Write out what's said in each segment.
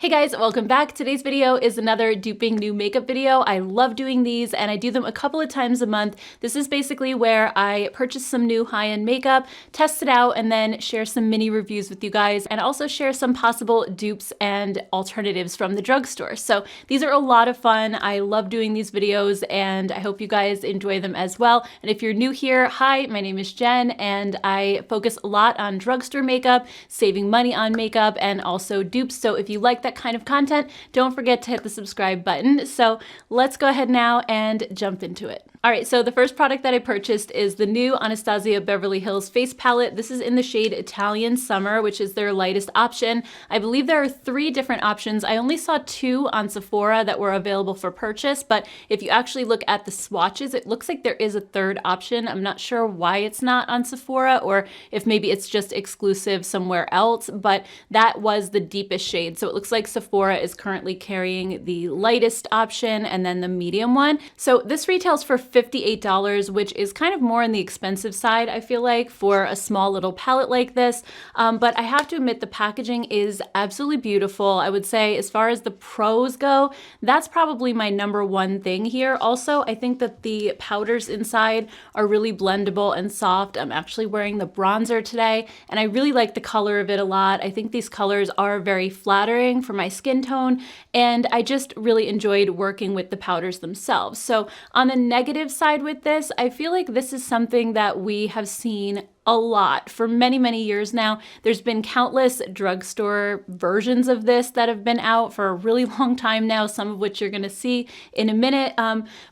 Hey guys, welcome back. Today's video is another duping new makeup video. I love doing these and I do them a couple of times a month. This is basically where I purchase some new high-end makeup, test it out, and then share some mini reviews with you guys, and also share some possible dupes and alternatives from the drugstore. So these are a lot of fun. I love doing these videos and I hope you guys enjoy them as well. And if you're new here, hi, my name is Jen and I focus a lot on drugstore makeup, saving money on makeup, and also dupes. So if you like that kind of content, don't forget to hit the subscribe button. So let's go ahead now and jump into it. All right, so the first product that I purchased is the new Anastasia Beverly Hills face palette. This is in the shade Italian Summer, which is their lightest option. I believe there are 3 different options. I only saw 2 on Sephora that were available for purchase, but if you actually look at the swatches, it looks like there is a 3rd option. I'm not sure why it's not on Sephora or if maybe it's just exclusive somewhere else, but that was the deepest shade. So it looks like Sephora is currently carrying the lightest option and then the medium one. So this retails for $58, which is kind of more on the expensive side, I feel like, for a small little palette like this. But I have to admit the packaging is absolutely beautiful. I would say as far as the pros go, that's probably my #1 thing here. Also, I think that the powders inside are really blendable and soft. I'm actually wearing the bronzer today, and I really like the color of it a lot. I think these colors are very flattering for my skin tone, and I just really enjoyed working with the powders themselves. So on the negative side with this, I feel like this is something that we have seen a lot for many, many years now. There's been countless drugstore versions of this that have been out for a really long time now, some of which you're gonna see in a minute.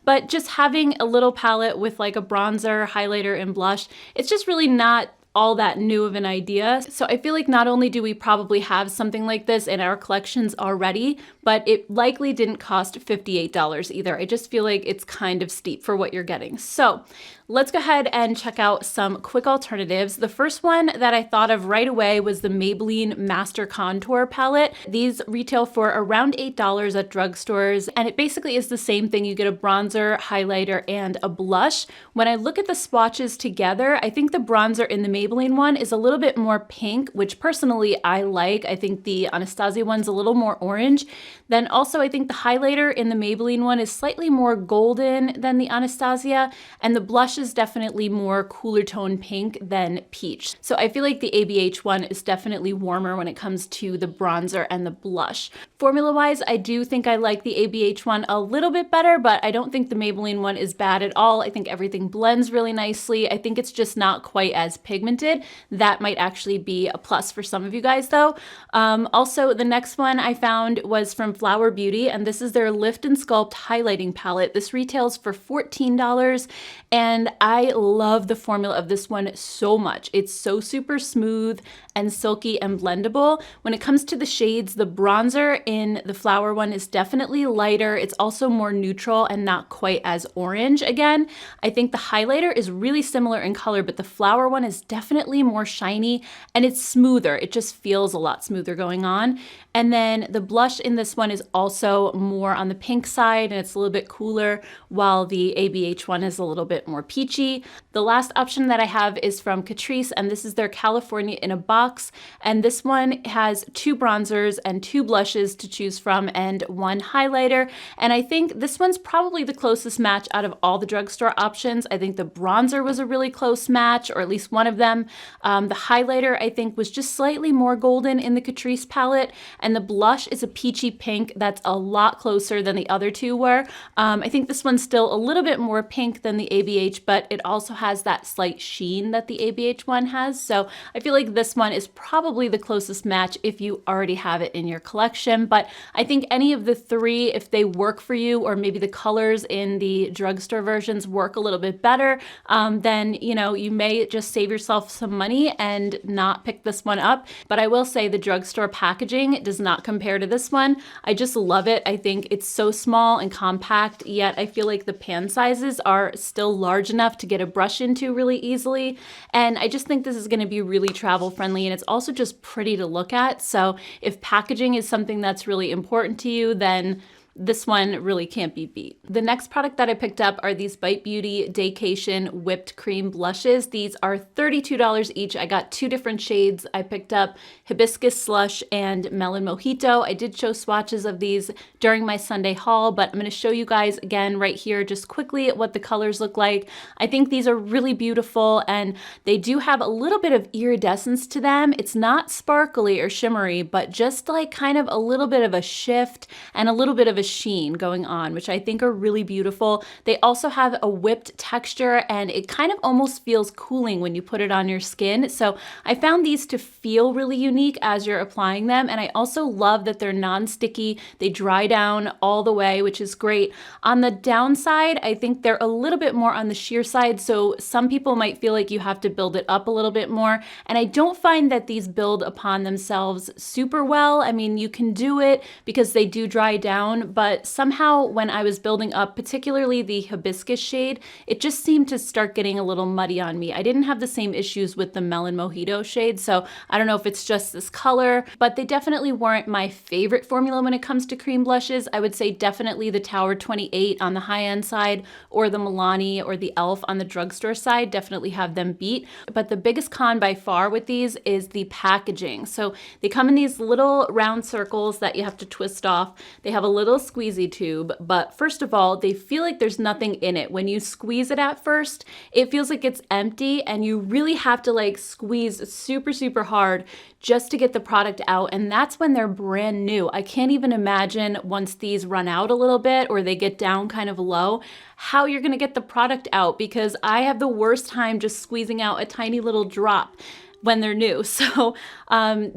But just having a little palette with like a bronzer, highlighter, and blush, it's just really not all that new of an idea. So I feel like not only do we probably have something like this in our collections already, but it likely didn't cost $58 either. I just feel like it's kind of steep for what you're getting. So let's go ahead and check out some quick alternatives. The first one that I thought of right away was the Maybelline Master Contour palette. These retail for around $8 at drugstores, and it basically is the same thing. You get a bronzer, highlighter, and a blush. When I look at the swatches together, I think the bronzer in the Maybelline one is a little bit more pink, which personally I like. I think the Anastasia one's a little more orange. Then also I think the highlighter in the Maybelline one is slightly more golden than the Anastasia, and the blush is definitely more cooler tone pink than peach. So I feel like the ABH one is definitely warmer when it comes to the bronzer and the blush. Formula-wise, I do think I like the ABH one a little bit better, but I don't think the Maybelline one is bad at all. I think everything blends really nicely. I think it's just not quite as pigmented. That might actually be a plus for some of you guys though. Also, the next one I found was from Flower Beauty, and this is their Lift and Sculpt highlighting palette. This retails for $14, and I love the formula of this one so much. It's so super smooth and silky and blendable. When it comes to the shades, the bronzer in the Flower one is definitely lighter. It's also more neutral and not quite as orange again. I think the highlighter is really similar in color, but the Flower one is definitely more shiny and it's smoother. It just feels a lot smoother going on. And then the blush in this one is also more on the pink side and it's a little bit cooler, while the ABH one is a little bit more peachy. The last option that I have is from Catrice, and this is their California in a Box. And this one has 2 bronzers and 2 blushes to choose from and 1 highlighter. And I think this one's probably the closest match out of all the drugstore options. I think the bronzer was a really close match, or at least one of them. The highlighter I think was just slightly more golden in the Catrice palette, and the blush is a peachy pink that's a lot closer than the other 2 were. I think this one's still a little bit more pink than the ABH, but it also has that slight sheen that the ABH one has. So I feel like this one is probably the closest match if you already have it in your collection. But I think any of the 3, if they work for you, or maybe the colors in the drugstore versions work a little bit better, then you may just save yourself some money and not pick this one up. But I will say the drugstore packaging does not compare to this one. I just love it. I think it's so small and compact, yet I feel like the pan sizes are still large enough to get a brush into really easily. And I just think this is going to be really travel friendly, and it's also just pretty to look at. So if packaging is something that's really important to you, then this one really can't be beat. The next product that I picked up are these Bite Beauty Daycation Whipped Cream Blushes. These are $32 each. I got two different shades. I picked up Hibiscus Slush and Melon Mojito. I did show swatches of these during my Sunday haul, but I'm going to show you guys again right here just quickly what the colors look like. I think these are really beautiful, and they do have a little bit of iridescence to them. It's not sparkly or shimmery, but just like kind of a little bit of a shift and a little bit of a sheen going on, which I think are really beautiful. They also have a whipped texture, and it kind of almost feels cooling when you put it on your skin. So I found these to feel really unique as you're applying them, and I also love that they're non-sticky. They dry down all the way, which is great. On the downside, I think they're a little bit more on the sheer side, so some people might feel like you have to build it up a little bit more, and I don't find that these build upon themselves super well. I mean, you can do it because they do dry down, but somehow when I was building up, particularly the hibiscus shade, it just seemed to start getting a little muddy on me. I didn't have the same issues with the Melon Mojito shade, so I don't know if it's just this color, but they definitely weren't my favorite formula when it comes to cream blushes. I would say definitely the Tower 28 on the high-end side, or the Milani or the e.l.f. on the drugstore side, definitely have them beat. But the biggest con by far with these is the packaging. So they come in these little round circles that you have to twist off. They have a little squeezy tube, but first of all, they feel like there's nothing in it. When you squeeze it at first, it feels like it's empty, and you really have to like squeeze super, super hard just to get the product out, and that's when they're brand new. I can't even imagine once these run out a little bit or they get down kind of low, how you're gonna get the product out, because I have the worst time just squeezing out a tiny little drop when they're new. So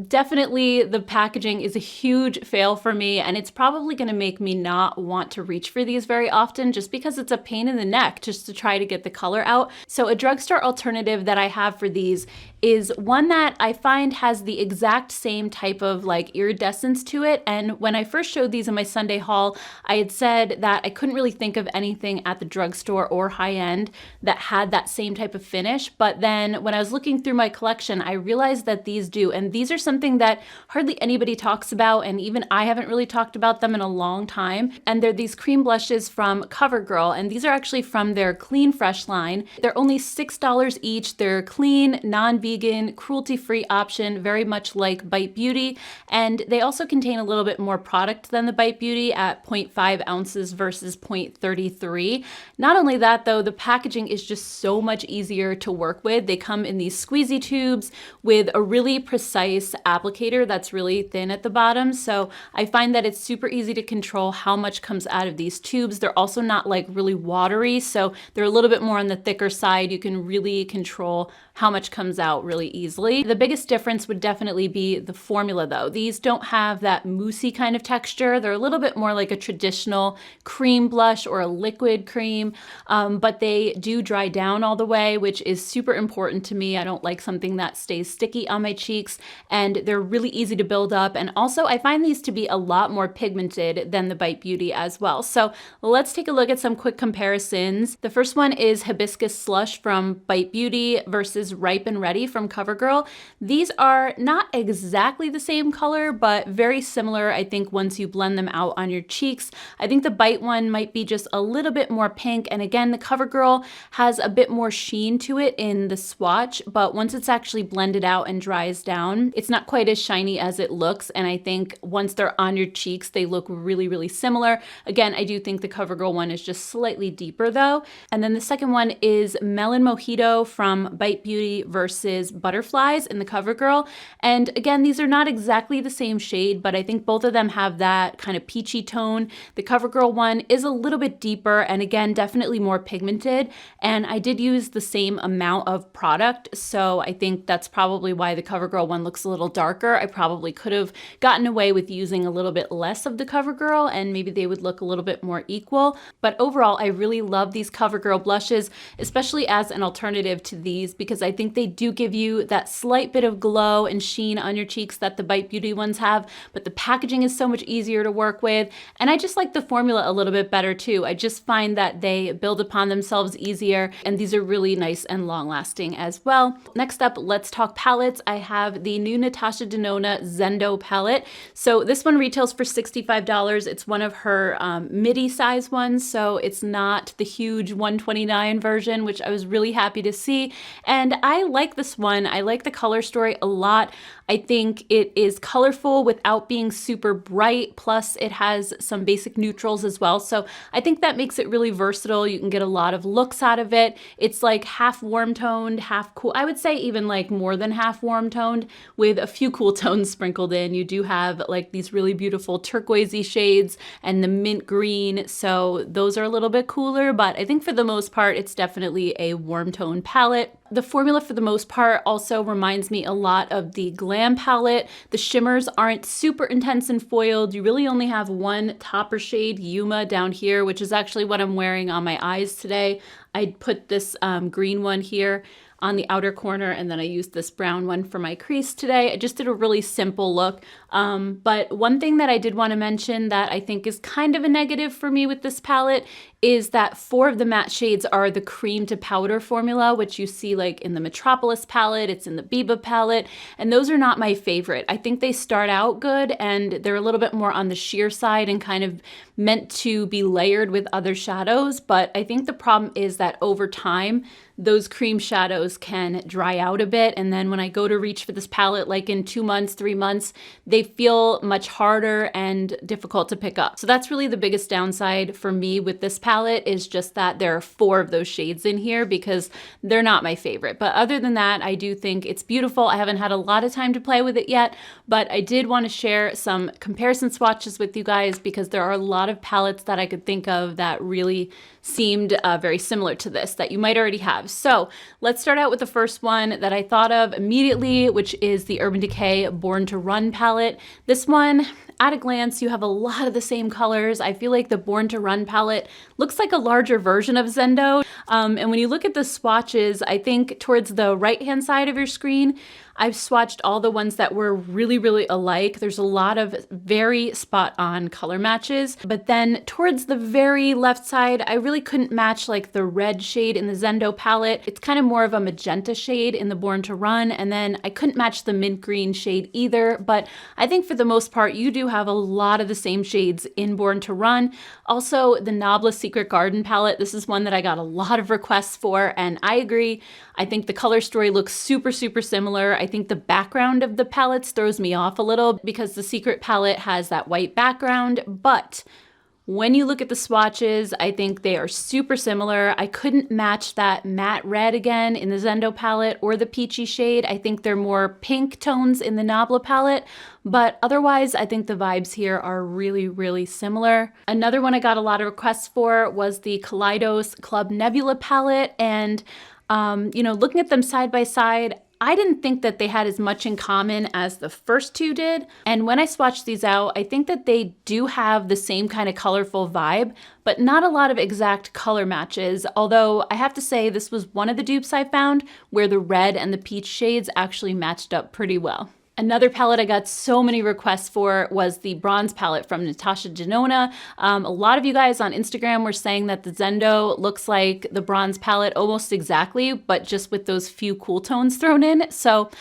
definitely the packaging is a huge fail for me, and it's probably gonna make me not want to reach for these very often, just because it's a pain in the neck just to try to get the color out. So a drugstore alternative that I have for these is one that I find has the exact same type of like iridescence to it. And when I first showed these in my Sunday haul, I had said that I couldn't really think of anything at the drugstore or high end that had that same type of finish. But then when I was looking through my collection, I realized that these do. And these are something that hardly anybody talks about, and even I haven't really talked about them in a long time. And they're these cream blushes from CoverGirl, and these are actually from their Clean Fresh line. They're only $6 each. They're clean, non-vegan, cruelty-free option, very much like Bite Beauty. And they also contain a little bit more product than the Bite Beauty at 0.5 ounces versus 0.33. Not only that though, the packaging is just so much easier to work with. They come in these squeezy tubes with a really precise applicator that's really thin at the bottom. So I find that it's super easy to control how much comes out of these tubes. They're also not like really watery, so they're a little bit more on the thicker side. You can really control how much comes out really easily. The biggest difference would definitely be the formula though. These don't have that moussey kind of texture. They're a little bit more like a traditional cream blush or a liquid cream, but they do dry down all the way, which is super important to me. I don't like something that stays sticky on my cheeks, and they're really easy to build up. And also I find these to be a lot more pigmented than the Bite Beauty as well. So let's take a look at some quick comparisons. The first one is Hibiscus Slush from Bite Beauty versus Ripe and Ready from CoverGirl. These are not exactly the same color, but very similar, I think, once you blend them out on your cheeks. I think the Bite one might be just a little bit more pink, and again, the CoverGirl has a bit more sheen to it in the swatch, but once it's actually blended out and dries down, it's not quite as shiny as it looks, and I think once they're on your cheeks, they look really, really similar. Again, I do think the CoverGirl one is just slightly deeper though. And then the second one is Melon Mojito from Bite Beauty versus Butterflies in the CoverGirl. And again, these are not exactly the same shade, but I think both of them have that kind of peachy tone. The CoverGirl one is a little bit deeper, and again, definitely more pigmented. And I did use the same amount of product, so I think that's probably why the CoverGirl one looks a little darker. I probably could have gotten away with using a little bit less of the CoverGirl, and maybe they would look a little bit more equal. But overall, I really love these CoverGirl blushes, especially as an alternative to these, because I think they do give you that slight bit of glow and sheen on your cheeks that the Bite Beauty ones have, but the packaging is so much easier to work with. And I just like the formula a little bit better too. I just find that they build upon themselves easier, and these are really nice and long lasting as well. Next up, let's let's talk palettes. I have the new Natasha Denona Zendo palette. So this one retails for $65. It's one of her midi size ones, so it's not the huge $129 version, which I was really happy to see. And I like this one. I like the color story a lot. I think it is colorful without being super bright, plus it has some basic neutrals as well. So I think that makes it really versatile. You can get a lot of looks out of it. It's like half warm toned, half cool. I would say even like more than half warm toned with a few cool tones sprinkled in. You do have like these really beautiful turquoisey shades and the mint green. So those are a little bit cooler, but I think for the most part, it's definitely a warm tone palette. The formula for the most part also reminds me a lot of the Glam palette. The shimmers aren't super intense and foiled. You really only have one topper shade, Yuma, down here, which is actually what I'm wearing on my eyes today. I put this green one here on the outer corner, and then I used this brown one for my crease today. I just did a really simple look. But one thing that I did want to mention that I think is kind of a negative for me with this palette is that 4 of the matte shades are the cream to powder formula, which you see like in the Metropolis palette, it's in the Biba palette, and those are not my favorite. I think they start out good and they're a little bit more on the sheer side and kind of meant to be layered with other shadows, but I think the problem is that over time, those cream shadows can dry out a bit, and then when I go to reach for this palette, like in 2 months, 3 months, they feel much harder and difficult to pick up. So that's really the biggest downside for me with this palette, is just that there are 4 of those shades in here because they're not my favorite. But other than that, I do think it's beautiful. I haven't had a lot of time to play with it yet, but I did want to share some comparison swatches with you guys because there are a lot of palettes that I could think of that really seemed very similar to this that you might already have. So let's start out with the first one that I thought of immediately, which is the Urban Decay Born to Run palette. This one, at a glance, you have a lot of the same colors. I feel like the Born to Run palette looks like a larger version of Zendo. And when you look at the swatches, I think towards the right-hand side of your screen, I've swatched all the ones that were really, really alike. There's a lot of very spot-on color matches. But then towards the very left side, I really couldn't match like the red shade in the Zendo palette. It's kind of more of a magenta shade in the Born to Run. And then I couldn't match the mint green shade either. But I think for the most part, you do have a lot of the same shades in Born to Run. Also, the Nabla Secret Garden palette. This is one that I got a lot of requests for, and I agree. I think the color story looks super, super similar. I think the background of the palettes throws me off a little because the Secret palette has that white background, but when you look at the swatches, I think they are super similar. I couldn't match that matte red again in the Zendo palette or the peachy shade. I think they're more pink tones in the Nabla palette, but otherwise I think the vibes here are really, really similar. Another one I got a lot of requests for was the Kaleidos Club Nebula palette, and you know, looking at them side by side, I didn't think that they had as much in common as the first two did. And when I swatched these out, I think that they do have the same kind of colorful vibe, but not a lot of exact color matches. Although I have to say this was one of the dupes I found where the red and the peach shades actually matched up pretty well. Another palette I got so many requests for was the bronze palette from Natasha Denona. A lot of you guys on Instagram were saying that the Zendo looks like the bronze palette almost exactly, but just with those few cool tones thrown in. So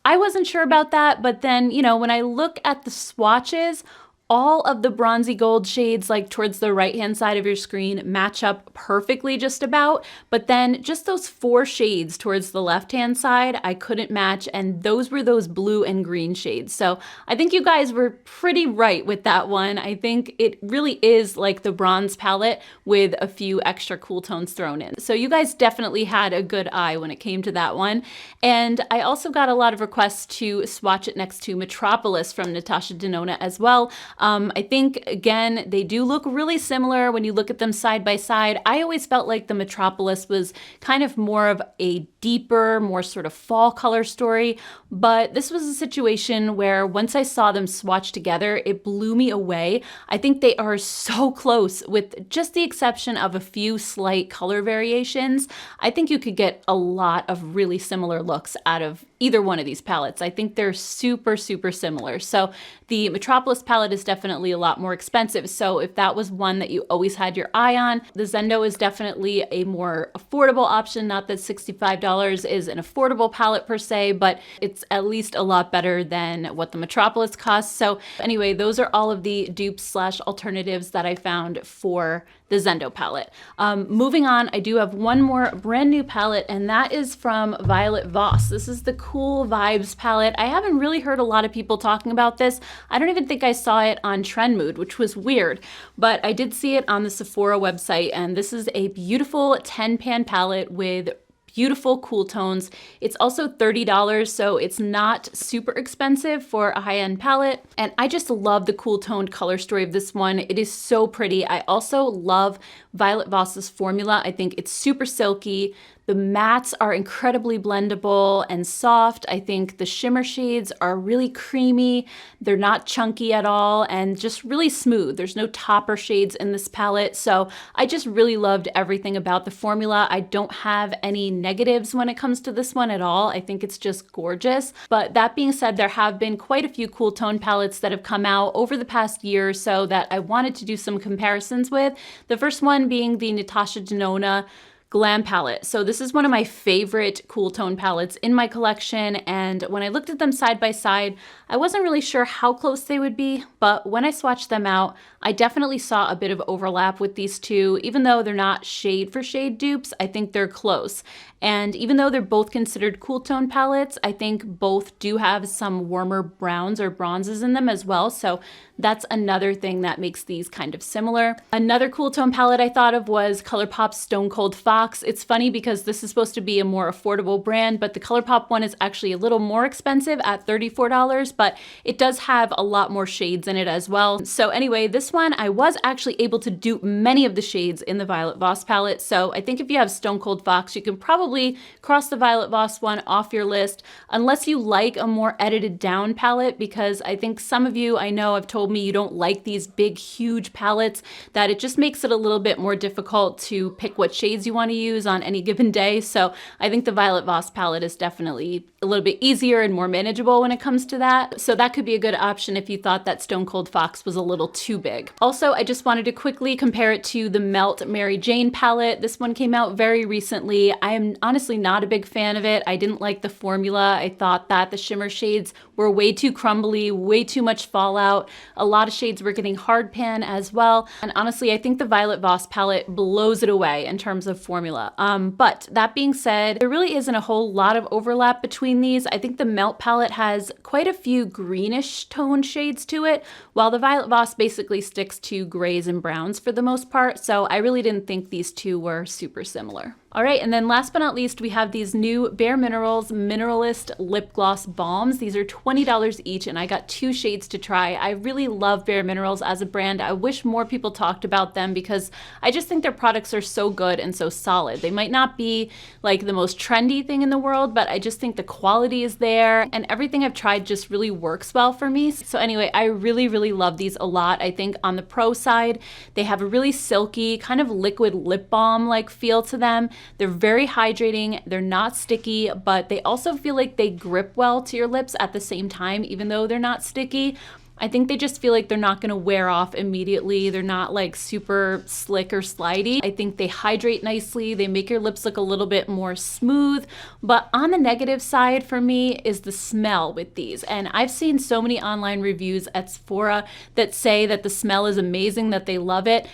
I wasn't sure about that, but then, you know, when I look at the swatches, all of the bronzy gold shades, like towards the right-hand side of your screen, match up perfectly just about, but then just those 4 shades towards the left-hand side, I couldn't match, and those were those blue and green shades. So I think you guys were pretty right with that one. I think it really is like the bronze palette with a few extra cool tones thrown in. So you guys definitely had a good eye when it came to that one. And I also got a lot of requests to swatch it next to Metropolis from Natasha Denona as well. I think, again, they do look really similar when you look at them side by side. I always felt like the Metropolis was kind of more of a deeper, more sort of fall color story, but this was a situation where once I saw them swatched together, it blew me away. I think they are so close with just the exception of a few slight color variations. I think you could get a lot of really similar looks out of either one of these palettes. I think they're super, super similar. So the Metropolis palette is definitely a lot more expensive. So if that was one that you always had your eye on, the Zendo is definitely a more affordable option. Not that $65 is an affordable palette per se, but it's at least a lot better than what the Metropolis costs. So anyway, those are all of the dupes slash alternatives that I found for the Zendo palette. Moving on, I do have one more brand new palette, and that is from Violet Voss. This is the Cool Vibes palette. I haven't really heard a lot of people talking about this. I don't even think I saw it on Trend Mood, which was weird, but I did see it on the Sephora website, and this is a beautiful 10-pan palette with beautiful cool tones. It's also $30, so it's not super expensive for a high-end palette. And I just love the cool toned color story of this one. It is so pretty. I also love Violet Voss's formula. I think it's super silky. The mattes are incredibly blendable and soft. I think the shimmer shades are really creamy. They're not chunky at all and just really smooth. There's no topper shades in this palette. So I just really loved everything about the formula. I don't have any negatives when it comes to this one at all. I think it's just gorgeous. But that being said, there have been quite a few cool tone palettes that have come out over the past year or so that I wanted to do some comparisons with. The first one being the Natasha Denona Glam palette. So this is one of my favorite cool tone palettes in my collection, and when I looked at them side by side, I wasn't really sure how close they would be, but when I swatched them out, I definitely saw a bit of overlap with these two. Even though they're not shade for shade dupes, I think they're close. And even though they're both considered cool tone palettes, I think both do have some warmer browns or bronzes in them as well. So that's another thing that makes these kind of similar. Another cool tone palette I thought of was ColourPop's Stone Cold Fox. It's funny because this is supposed to be a more affordable brand, but the ColourPop one is actually a little more expensive at $34, but it does have a lot more shades in it as well. So anyway, this one I was actually able to dupe many of the shades in the Violet Voss palette. So I think if you have Stone Cold Fox, you can probably cross the Violet Voss one off your list, unless you like a more edited down palette, because I think some of you I know have told me you don't like these big, huge palettes, that it just makes it a little bit more difficult to pick what shades you want to use on any given day. So I think the Violet Voss palette is definitely a little bit easier and more manageable when it comes to that. So that could be a good option if you thought that Stone Cold Fox was a little too big. Also, I just wanted to quickly compare it to the Melt Mary Jane palette. This one came out very recently. I am honestly not a big fan of it. I didn't like the formula. I thought that the shimmer shades were way too crumbly, way too much fallout. A lot of shades were getting hard pan as well. And honestly, I think the Violet Voss palette blows it away in terms of formula. But that being said, there really isn't a whole lot of overlap between these. I think the Melt palette has quite a few greenish tone shades to it, while the Violet Voss basically sticks to grays and browns for the most part. So I really didn't think these two were super similar. All right, and then last but not least, we have these new Bare Minerals Mineralist Lip Gloss Balms. These are $20 each, and I got 2 shades to try. I really love Bare Minerals as a brand. I wish more people talked about them because I just think their products are so good and so solid. They might not be like the most trendy thing in the world, but I just think the quality is there, and everything I've tried just really works well for me. So anyway, I really, really love these a lot. I think on the pro side, they have a really silky, kind of liquid lip balm-like feel to them. They're very hydrating, they're not sticky, but they also feel like they grip well to your lips at the same time, even though they're not sticky. I think they just feel like they're not gonna wear off immediately. They're not like super slick or slidey. I think they hydrate nicely. They make your lips look a little bit more smooth. But on the negative side for me is the smell with these. And I've seen so many online reviews at Sephora that say that the smell is amazing, that they love it.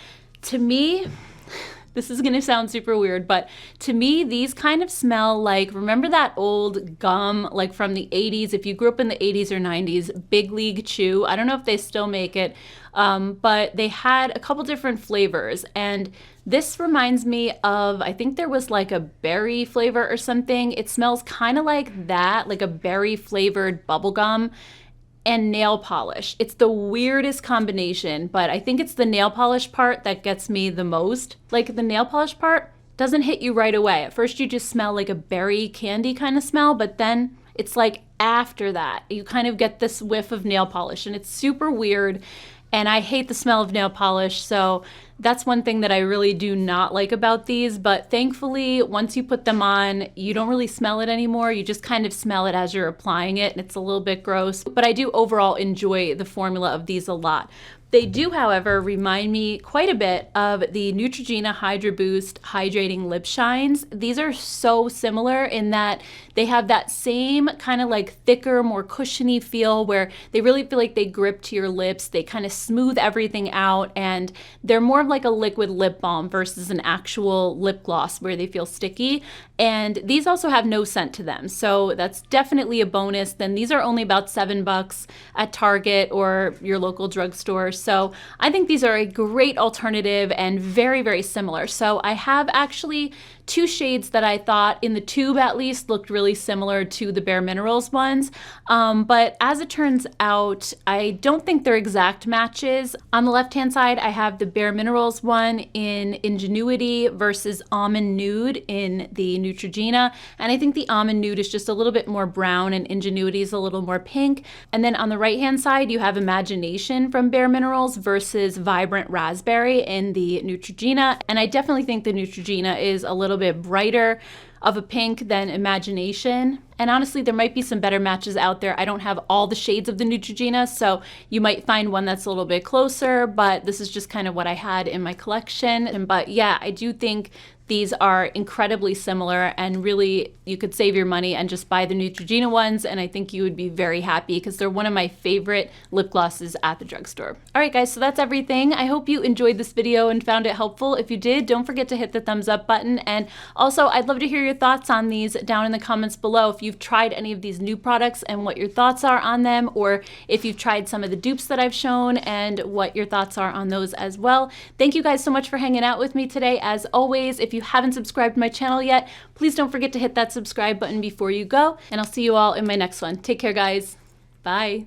To me, this is gonna sound super weird, but to me, these kind of smell like, remember that old gum, like from the 80s? If you grew up in the 80s or 90s, Big League Chew. I don't know if they still make it, but they had a couple different flavors. And this reminds me of, I think there was like a berry flavor or something. It smells kind of like that, like a berry flavored bubble gum and nail polish. It's the weirdest combination, but I think it's the nail polish part that gets me the most. Like the nail polish part doesn't hit you right away. At first you just smell like a berry candy kind of smell, but then it's like after that, you kind of get this whiff of nail polish, and it's super weird. and I hate the smell of nail polish, so that's one thing that I really do not like about these. But thankfully, once you put them on, you don't really smell it anymore. You just kind of smell it as you're applying it, and it's a little bit gross. But I do overall enjoy the formula of these a lot. They do, however, remind me quite a bit of the Neutrogena Hydra Boost Hydrating Lip Shines. These are so similar in that they have that same kind of like thicker, more cushiony feel where they really feel like they grip to your lips. They kind of smooth everything out, and they're more of like a liquid lip balm versus an actual lip gloss where they feel sticky. And these also have no scent to them, so that's definitely a bonus. Then these are only about $7 at Target or your local drugstore. So I think these are a great alternative and very, very similar. So I have actually 2 shades that I thought in the tube at least looked really similar to the Bare Minerals ones. But as it turns out, I don't think they're exact matches. On the left-hand side, I have the Bare Minerals one in Ingenuity versus Almond Nude in the Neutrogena. And I think the Almond Nude is just a little bit more brown and Ingenuity is a little more pink. And then on the right-hand side, you have Imagination from Bare Minerals versus Vibrant Raspberry in the Neutrogena. And I definitely think the Neutrogena is a little bit brighter of a pink than Imagination. And honestly, there might be some better matches out there. I don't have all the shades of the Neutrogena, so you might find one that's a little bit closer, but this is just kind of what I had in my collection. But yeah, I do think these are incredibly similar, and really you could save your money and just buy the Neutrogena ones, and I think you would be very happy because they're one of my favorite lip glosses at the drugstore. All right guys, so that's everything. I hope you enjoyed this video and found it helpful. If you did, don't forget to hit the thumbs up button, and also I'd love to hear your thoughts on these down in the comments below. If you've tried any of these new products and what your thoughts are on them, or if you've tried some of the dupes that I've shown and what your thoughts are on those as well. Thank you guys so much for hanging out with me today. As always, if you haven't subscribed to my channel yet, please don't forget to hit that subscribe button before you go, and I'll see you all in my next one. Take care, guys. Bye.